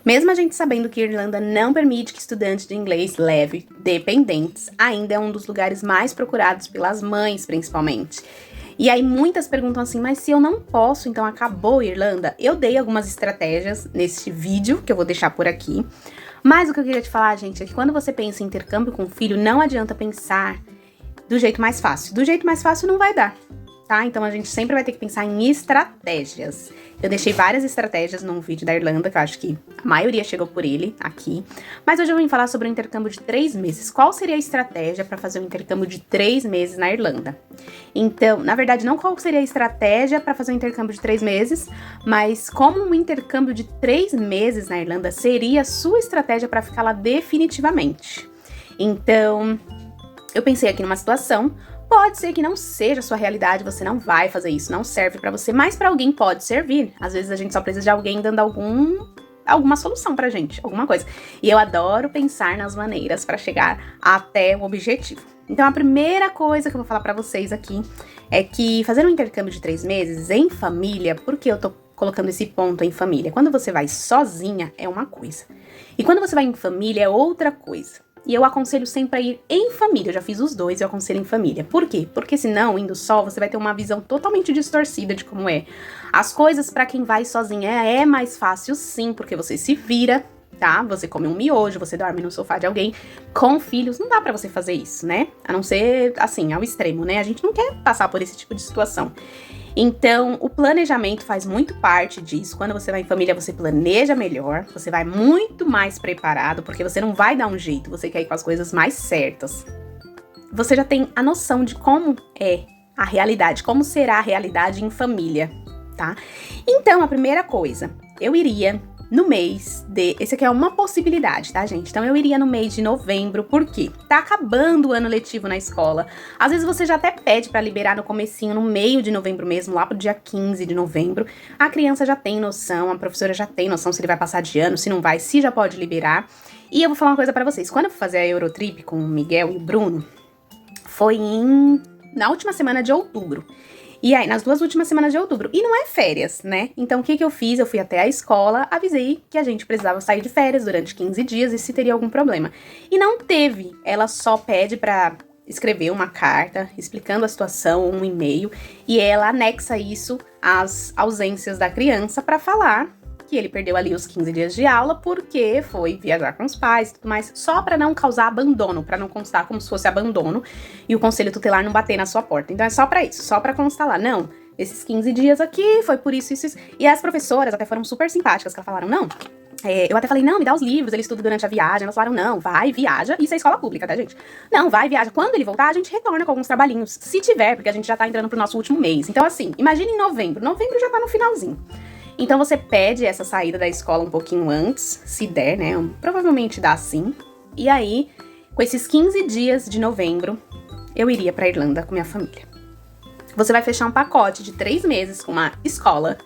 Mesmo a gente sabendo que Irlanda não permite que estudantes de inglês levem dependentes, ainda é um dos lugares mais procurados pelas mães, principalmente. E aí muitas perguntam assim, mas se eu não posso, então acabou Irlanda? Eu dei algumas estratégias nesse vídeo, que eu vou deixar por aqui. Mas o que eu queria te falar, gente, é que quando você pensa em intercâmbio com o filho, não adianta pensar do jeito mais fácil. Do jeito mais fácil não vai dar, tá? Então a gente sempre vai ter que pensar em estratégias. Eu deixei várias estratégias num vídeo da Irlanda, que eu acho que a maioria chegou por ele aqui. Mas hoje eu vim falar sobre o intercâmbio de 3 meses. Qual seria a estratégia para fazer um intercâmbio de 3 meses na Irlanda? Então, na verdade, não qual seria a estratégia para fazer um intercâmbio de 3 meses, mas como um intercâmbio de 3 meses na Irlanda seria a sua estratégia para ficar lá definitivamente. Então, eu pensei aqui numa situação. Pode ser que não seja a sua realidade, você não vai fazer isso, não serve pra você, mas pra alguém pode servir. Às vezes a gente só precisa de alguém dando alguma solução pra gente, alguma coisa. E eu adoro pensar nas maneiras pra chegar até o objetivo. Então a primeira coisa que eu vou falar pra vocês aqui é que fazer um intercâmbio de 3 meses em família, por que eu tô colocando esse ponto em família? Quando você vai sozinha é uma coisa, e quando você vai em família é outra coisa. E eu aconselho sempre a ir em família. Eu já fiz os dois, eu aconselho em família. Por quê? Porque senão, indo só, você vai ter uma visão totalmente distorcida de como é. As coisas pra quem vai sozinha é mais fácil sim, porque você se vira, tá? Você come um miojo, você dorme no sofá de alguém. Com filhos, não dá pra você fazer isso, né? A não ser, assim, ao extremo, né? A gente não quer passar por esse tipo de situação. Então, o planejamento faz muito parte disso. Quando você vai em família, você planeja melhor, você vai muito mais preparado, porque você não vai dar um jeito, você quer ir com as coisas mais certas. Você já tem a noção de como é a realidade, como será a realidade em família, tá? Então, a primeira coisa, eu iria no mês de... Esse aqui é uma possibilidade, tá, gente? Então, eu iria no mês de novembro, por quê? Tá acabando o ano letivo na escola. Às vezes, você já até pede pra liberar no comecinho, no meio de novembro mesmo, lá pro dia 15 de novembro. A criança já tem noção, a professora já tem noção se ele vai passar de ano, se não vai, se já pode liberar. E eu vou falar uma coisa pra vocês. Quando eu fui fazer a Eurotrip com o Miguel e o Bruno, foi na última semana de outubro. E aí, nas 2 últimas semanas de outubro. E não é férias, né? Então, o que eu fiz? Eu fui até a escola, avisei que a gente precisava sair de férias durante 15 dias e se teria algum problema. E não teve. Ela só pede pra escrever uma carta explicando a situação, um e-mail, e ela anexa isso às ausências da criança pra falar que ele perdeu ali os 15 dias de aula porque foi viajar com os pais e tudo mais, só pra não causar abandono, pra não constar como se fosse abandono e o conselho tutelar não bater na sua porta. Então é só pra isso, só pra constar lá. Não, esses 15 dias aqui foi por isso, isso, isso. E as professoras até foram super simpáticas, que elas falaram, não... eu até falei, não, me dá os livros, ele estuda durante a viagem. Elas falaram, não, vai, viaja. Isso é escola pública, tá, gente? Não, vai, viaja. Quando ele voltar, a gente retorna com alguns trabalhinhos. Se tiver, porque a gente já tá entrando pro nosso último mês. Então, assim, imagine em novembro. Novembro já tá no finalzinho. Então, você pede essa saída da escola um pouquinho antes, se der, né? Provavelmente dá sim. E aí, com esses 15 dias de novembro, eu iria pra Irlanda com minha família. Você vai fechar um pacote de 3 meses com uma escola,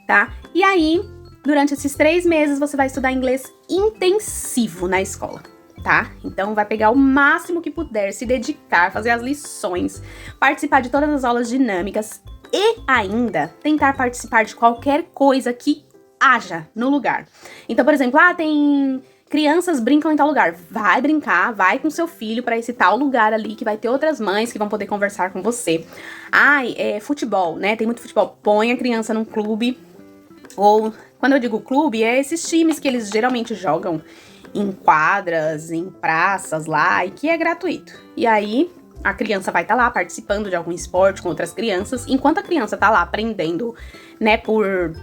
tá? E aí... durante esses 3 meses, você vai estudar inglês intensivo na escola, tá? Então, vai pegar o máximo que puder, se dedicar, fazer as lições, participar de todas as aulas dinâmicas e ainda tentar participar de qualquer coisa que haja no lugar. Então, por exemplo, tem... crianças brincam em tal lugar. Vai brincar, vai com seu filho pra esse tal lugar ali, que vai ter outras mães que vão poder conversar com você. Futebol, né? Tem muito futebol. Põe a criança num clube... Ou, quando eu digo clube, é esses times que eles geralmente jogam em quadras, em praças lá, e que é gratuito. E aí, a criança vai estar lá participando de algum esporte com outras crianças, enquanto a criança tá lá aprendendo, né, eu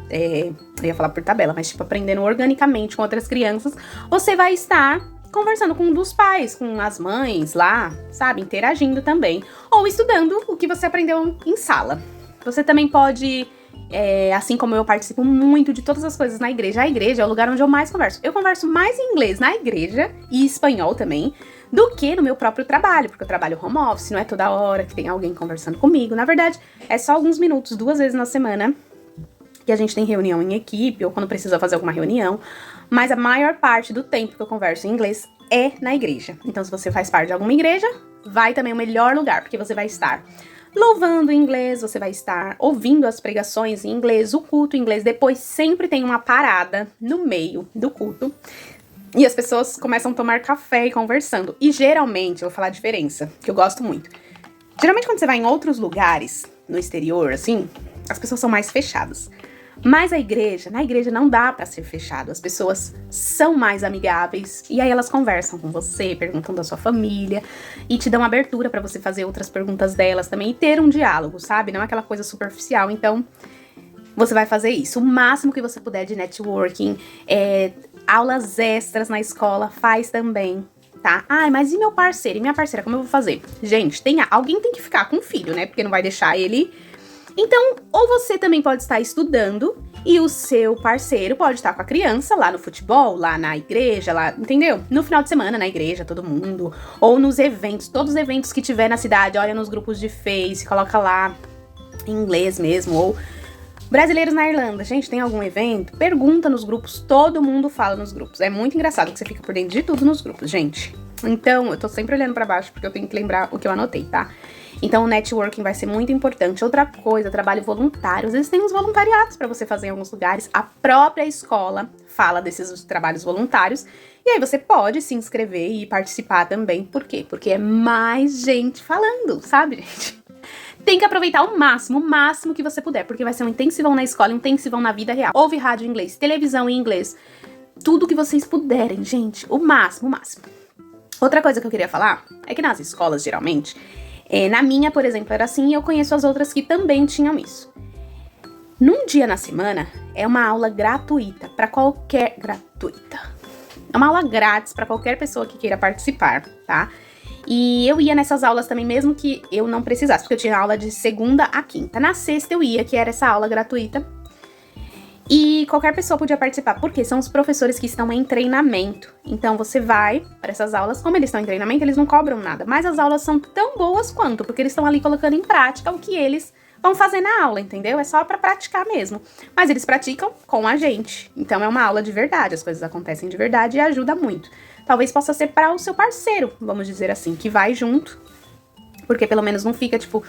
ia falar por tabela, mas tipo, aprendendo organicamente com outras crianças, você vai estar conversando com um dos pais, com as mães lá, sabe, interagindo também. Ou estudando o que você aprendeu em sala. Você também pode... assim como eu participo muito de todas as coisas na igreja, a igreja é o lugar onde eu mais converso. Eu converso mais em inglês na igreja, e espanhol também, do que no meu próprio trabalho, porque eu trabalho home office, não é toda hora que tem alguém conversando comigo. Na verdade, é só alguns minutos, 2 vezes na semana, que a gente tem reunião em equipe, ou quando precisa fazer alguma reunião, mas a maior parte do tempo que eu converso em inglês é na igreja. Então, se você faz parte de alguma igreja, vai também o melhor lugar, porque você vai estar louvando em inglês, você vai estar ouvindo as pregações em inglês, o culto em inglês. Depois sempre tem uma parada no meio do culto. E as pessoas começam a tomar café e conversando. E geralmente, eu vou falar a diferença, que eu gosto muito. Geralmente quando você vai em outros lugares, no exterior, assim, as pessoas são mais fechadas. Mas na igreja não dá pra ser fechado. As pessoas são mais amigáveis e aí elas conversam com você, perguntam da sua família e te dão abertura pra você fazer outras perguntas delas também e ter um diálogo, sabe? Não é aquela coisa superficial. Então, você vai fazer isso. O máximo que você puder de networking, aulas extras na escola, faz também, tá? Ai, mas e meu parceiro? E minha parceira, como eu vou fazer? Gente, alguém tem que ficar com o filho, né? Porque não vai deixar ele. Então, ou você também pode estar estudando e o seu parceiro pode estar com a criança lá no futebol, lá na igreja, lá, entendeu? No final de semana na igreja, todo mundo. Ou nos eventos, todos os eventos que tiver na cidade, olha nos grupos de Face, coloca lá em inglês mesmo, ou brasileiros na Irlanda. Gente, tem algum evento? Pergunta nos grupos, todo mundo fala nos grupos. É muito engraçado que você fica por dentro de tudo nos grupos, gente. Então, eu tô sempre olhando pra baixo porque eu tenho que lembrar o que eu anotei, tá? Então, o networking vai ser muito importante. Outra coisa, trabalho voluntário. Às vezes tem uns voluntariados pra você fazer em alguns lugares. A própria escola fala desses trabalhos voluntários. E aí você pode se inscrever e participar também. Por quê? Porque é mais gente falando, sabe, gente? Tem que aproveitar o máximo que você puder, porque vai ser um intensivão na escola, um intensivão na vida real. Ouve rádio em inglês, televisão em inglês, tudo que vocês puderem, gente, o máximo. Outra coisa que eu queria falar é que nas escolas, geralmente, na minha, por exemplo, era assim, e eu conheço as outras que também tinham isso. Num dia na semana, é uma aula gratuita para qualquer... É uma aula grátis para qualquer pessoa que queira participar, tá? E eu ia nessas aulas também, mesmo que eu não precisasse, porque eu tinha aula de segunda a quinta. Na sexta eu ia, que era essa aula gratuita. E qualquer pessoa podia participar, porque são os professores que estão em treinamento. Então você vai para essas aulas, como eles estão em treinamento, eles não cobram nada. Mas as aulas são tão boas quanto, porque eles estão ali colocando em prática o que eles vão fazer na aula, entendeu? É só pra praticar mesmo. Mas eles praticam com a gente. Então é uma aula de verdade, as coisas acontecem de verdade e ajuda muito. Talvez possa ser para o seu parceiro, vamos dizer assim, que vai junto. Porque pelo menos não fica, tipo...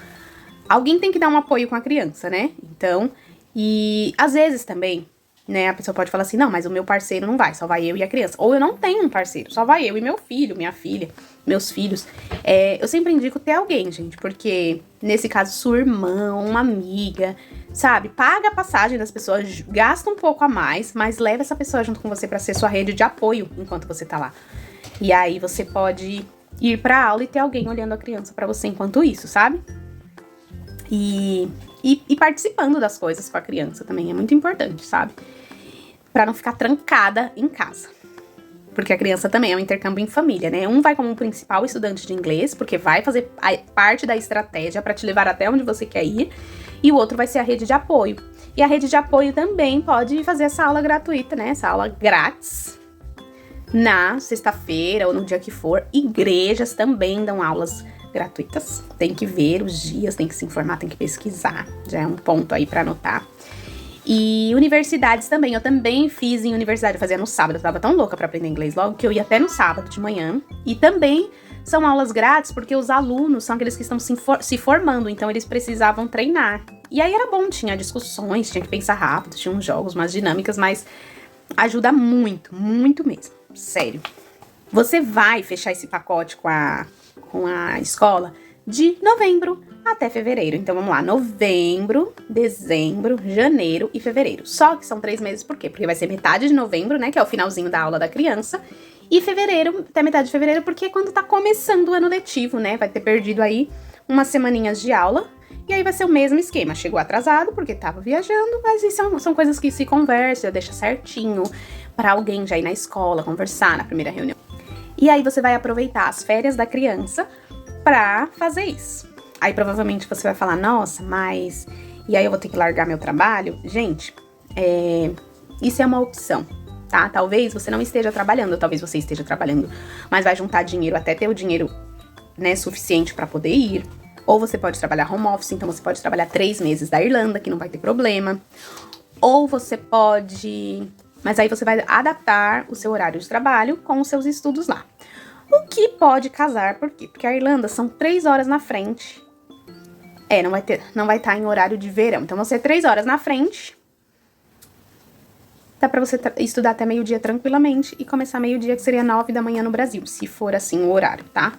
Alguém tem que dar um apoio com a criança, né? Então, e às vezes também, né, a pessoa pode falar assim, não, mas o meu parceiro não vai, só vai eu e a criança. Ou eu não tenho um parceiro, só vai eu e meu filho, minha filha, meus filhos. Eu sempre indico ter alguém, gente, porque nesse caso, sua irmã, uma amiga, sabe? Paga a passagem das pessoas, gasta um pouco a mais, mas leva essa pessoa junto com você pra ser sua rede de apoio enquanto você tá lá. E aí você pode ir pra aula e ter alguém olhando a criança pra você enquanto isso, sabe? E participando das coisas com a criança também é muito importante, sabe? Pra não ficar trancada em casa. Porque a criança também é um intercâmbio em família, né? Um vai como um principal estudante de inglês, porque vai fazer parte da estratégia pra te levar até onde você quer ir. E o outro vai ser a rede de apoio. E a rede de apoio também pode fazer essa aula gratuita, né? Essa aula grátis. Na sexta-feira ou no dia que for. Igrejas também dão aulas gratuitas. Tem que ver os dias, tem que se informar, tem que pesquisar. Já é um ponto aí pra anotar. E universidades também. Eu também fiz em universidade, eu fazia no sábado. Eu tava tão louca pra aprender inglês logo que eu ia até no sábado de manhã. E também são aulas grátis porque os alunos são aqueles que estão se formando. Então eles precisavam treinar. E aí era bom, tinha discussões, tinha que pensar rápido, tinha uns jogos, umas dinâmicas, mas ajuda muito, muito mesmo. Sério. Você vai fechar esse pacote com a escola de novembro até fevereiro. Então vamos lá, novembro, dezembro, janeiro e fevereiro. Só que são 3 meses, por quê? Porque vai ser metade de novembro, né, que é o finalzinho da aula da criança, e fevereiro, até metade de fevereiro, porque é quando tá começando o ano letivo, né, vai ter perdido aí umas semaninhas de aula, e aí vai ser o mesmo esquema. Chegou atrasado porque tava viajando, mas isso são coisas que se conversa, já deixa certinho pra alguém já ir na escola, conversar na primeira reunião. E aí você vai aproveitar as férias da criança pra fazer isso. Aí provavelmente você vai falar, nossa, mas... E aí eu vou ter que largar meu trabalho? Gente, isso é uma opção, tá? Talvez você não esteja trabalhando, talvez você esteja trabalhando, mas vai juntar dinheiro até ter o dinheiro, né, suficiente pra poder ir. Ou você pode trabalhar home office, então você pode trabalhar 3 meses da Irlanda, que não vai ter problema. Ou você pode... Mas aí você vai adaptar o seu horário de trabalho com os seus estudos lá. O que pode casar, por quê? Porque a Irlanda são 3 horas na frente Não vai estar em horário de verão. Então, você 3 horas na frente. Dá pra você estudar até meio-dia tranquilamente e começar meio-dia, que seria 9 da manhã no Brasil, se for assim o horário, tá?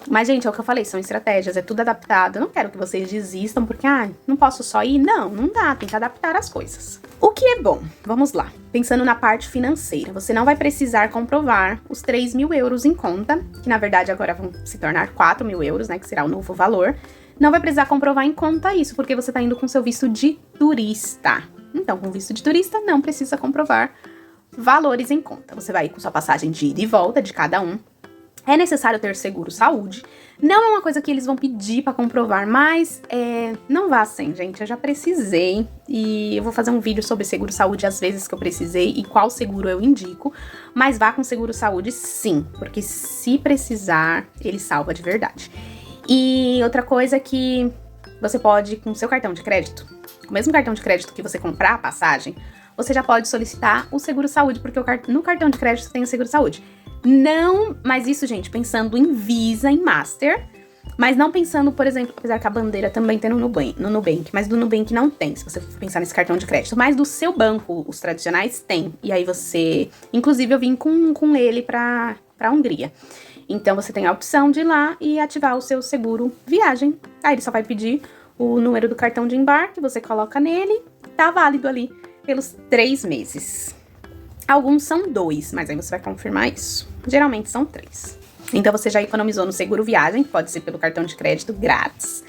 Mas, gente, é o que eu falei, são estratégias, é tudo adaptado. Eu não quero que vocês desistam porque, não posso só ir. Não dá, tem que adaptar as coisas. O que é bom? Vamos lá. Pensando na parte financeira, você não vai precisar comprovar os 3.000 euros em conta, que na verdade agora vão se tornar 4.000 euros, né, que será o novo valor. Não vai precisar comprovar em conta isso, porque você tá indo com seu visto de turista. Então, com visto de turista, não precisa comprovar valores em conta. Você vai ir com sua passagem de ida e volta de cada um. É necessário ter seguro saúde. Não é uma coisa que eles vão pedir pra comprovar, mas não vá sem, gente. Eu já precisei e eu vou fazer um vídeo sobre seguro saúde as vezes que eu precisei e qual seguro eu indico. Mas vá com seguro saúde sim, porque se precisar, ele salva de verdade. E outra coisa que você pode, com seu cartão de crédito, com o mesmo cartão de crédito que você comprar a passagem, você já pode solicitar o seguro saúde, porque no cartão de crédito tem o seguro saúde. Não, mas isso, gente, pensando em Visa, em Master, mas não pensando, por exemplo, apesar que a bandeira também tem no Nubank, mas do Nubank não tem, se você for pensar nesse cartão de crédito, mas do seu banco, os tradicionais, tem. E aí você, inclusive eu vim com ele pra Hungria. Então você tem a opção de ir lá e ativar o seu seguro viagem. Aí ele só vai pedir o número do cartão de embarque, você coloca nele, tá válido ali pelos 3 meses. Alguns são 2, mas aí você vai confirmar isso. Geralmente são 3. Então você já economizou no seguro viagem, que pode ser pelo cartão de crédito grátis.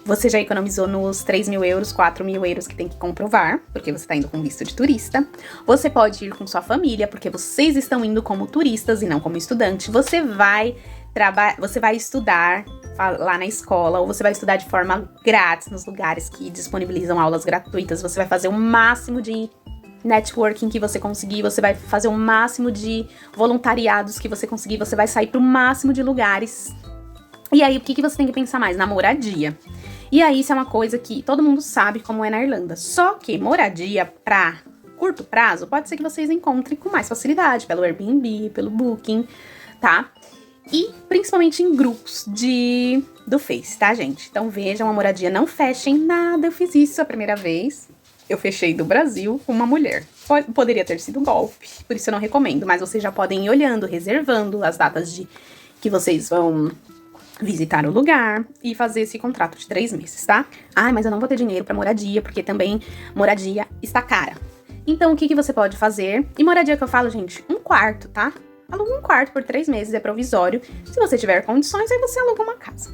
Você já economizou nos 3.000 euros, 4.000 euros que tem que comprovar, porque você tá indo com visto de turista. Você pode ir com sua família, porque vocês estão indo como turistas e não como estudante. Você vai estudar lá na escola, ou você vai estudar de forma grátis nos lugares que disponibilizam aulas gratuitas. Você vai fazer o máximo de networking que você conseguir, você vai fazer o máximo de voluntariados que você conseguir, você vai sair pro máximo de lugares. E aí, o que você tem que pensar mais? Na moradia. E aí, isso é uma coisa que todo mundo sabe como é na Irlanda. Só que moradia pra curto prazo, pode ser que vocês encontrem com mais facilidade, pelo Airbnb, pelo Booking, tá? E principalmente em grupos do Face, tá, gente? Então vejam, a moradia não fecha em nada. Eu fiz isso a primeira vez. Eu fechei do Brasil com uma mulher. Poderia ter sido golpe, por isso eu não recomendo. Mas vocês já podem ir olhando, reservando as datas que vocês vão visitar o lugar e fazer esse contrato de 3 meses, tá? Mas eu não vou ter dinheiro pra moradia, porque também moradia está cara. Então, o que você pode fazer? E moradia que eu falo, gente, 1 quarto, tá? Aluga 1 quarto por 3 meses, é provisório. Se você tiver condições, aí você aluga uma casa.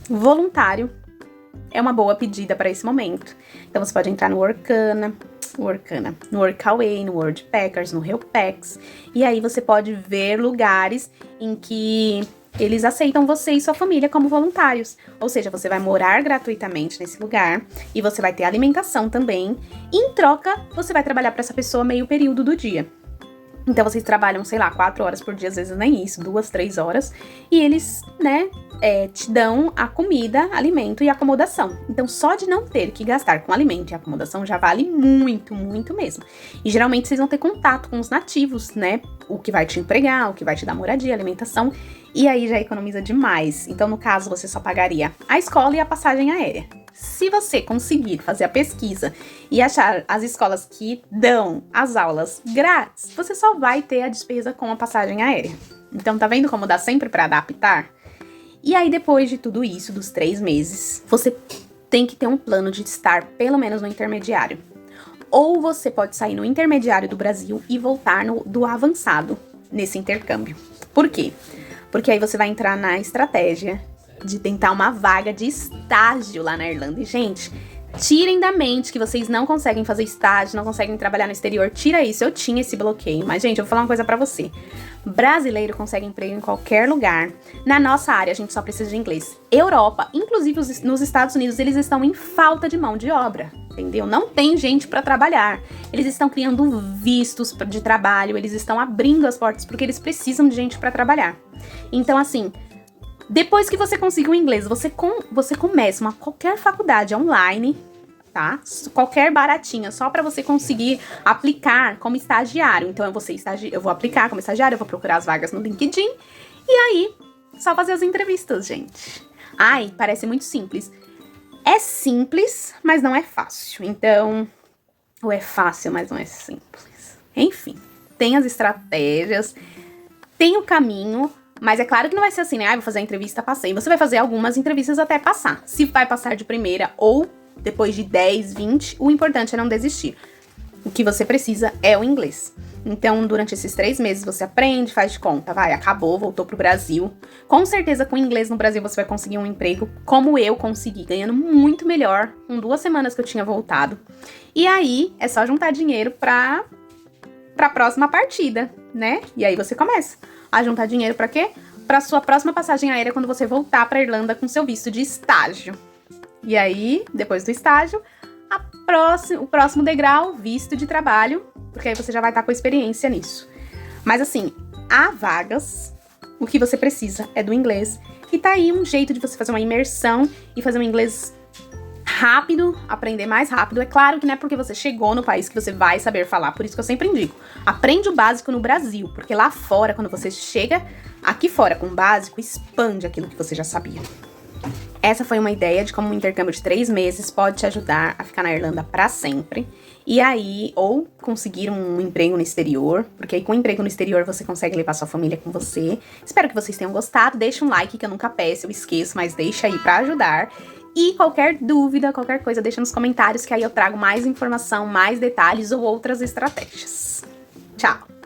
Voluntário é uma boa pedida para esse momento. Então, você pode entrar no Workana, no Workaway, no Worldpackers, no Helpix. E aí você pode ver lugares em que eles aceitam você e sua família como voluntários. Ou seja, você vai morar gratuitamente nesse lugar e você vai ter alimentação também. E em troca, você vai trabalhar para essa pessoa meio período do dia. Então, vocês trabalham, sei lá, 4 horas por dia, às vezes nem isso, 2, 3 horas. E eles, te dão a comida, alimento e acomodação. Então, só de não ter que gastar com alimento e acomodação já vale muito, muito mesmo. E geralmente vocês vão ter contato com os nativos, né? O que vai te empregar, o que vai te dar moradia, alimentação. E aí já economiza demais. Então, no caso, você só pagaria a escola e a passagem aérea. Se você conseguir fazer a pesquisa e achar as escolas que dão as aulas grátis, você só vai ter a despesa com a passagem aérea. Então, tá vendo como dá sempre pra adaptar? E aí, depois de tudo isso, dos 3 meses, você tem que ter um plano de estar pelo menos no intermediário. Ou você pode sair no intermediário do Brasil e voltar do avançado nesse intercâmbio. Por quê? Porque aí você vai entrar na estratégia de tentar uma vaga de estágio lá na Irlanda. E, gente, tirem da mente que vocês não conseguem fazer estágio, não conseguem trabalhar no exterior. Tira isso, eu tinha esse bloqueio. Mas, gente, eu vou falar uma coisa pra você. Brasileiro consegue emprego em qualquer lugar. Na nossa área, a gente só precisa de inglês. Europa, inclusive nos Estados Unidos, eles estão em falta de mão de obra. Entendeu? Não tem gente pra trabalhar. Eles estão criando vistos de trabalho, eles estão abrindo as portas porque eles precisam de gente pra trabalhar. Então, assim, depois que você conseguir o inglês, você começa qualquer faculdade online, tá? Qualquer baratinha, só pra você conseguir aplicar como estagiário. Então, eu vou aplicar como estagiário, eu vou procurar as vagas no LinkedIn. E aí, só fazer as entrevistas, gente. Ai, parece muito simples. É simples, mas não é fácil. Então, ou é fácil, mas não é simples. Enfim, tem as estratégias, tem o caminho, mas é claro que não vai ser assim, né? Ah, vou fazer a entrevista, passei. Você vai fazer algumas entrevistas até passar. Se vai passar de primeira ou depois de 10, 20, o importante é não desistir. O que você precisa é o inglês. Então, durante esses 3 meses, você aprende, faz de conta, vai, acabou, voltou pro Brasil. Com certeza, com inglês no Brasil, você vai conseguir um emprego como eu consegui, ganhando muito melhor, com 2 semanas que eu tinha voltado. E aí, é só juntar dinheiro pra próxima partida, né? E aí você começa a juntar dinheiro pra quê? Pra sua próxima passagem aérea quando você voltar pra Irlanda com seu visto de estágio. E aí, depois do estágio, o próximo degrau, visto de trabalho, porque aí você já vai estar com experiência nisso. Mas assim, há vagas, o que você precisa é do inglês. E tá aí um jeito de você fazer uma imersão e fazer um inglês rápido, aprender mais rápido. É claro que não é porque você chegou no país que você vai saber falar, por isso que eu sempre indico. Aprende o básico no Brasil, porque lá fora, quando você chega aqui fora com o básico, expande aquilo que você já sabia. Essa foi uma ideia de como um intercâmbio de 3 meses pode te ajudar a ficar na Irlanda pra sempre. E aí, ou conseguir um emprego no exterior, porque aí com o emprego no exterior você consegue levar sua família com você. Espero que vocês tenham gostado. Deixa um like, que eu nunca peço, eu esqueço, mas deixa aí pra ajudar. E qualquer dúvida, qualquer coisa, deixa nos comentários que aí eu trago mais informação, mais detalhes ou outras estratégias. Tchau!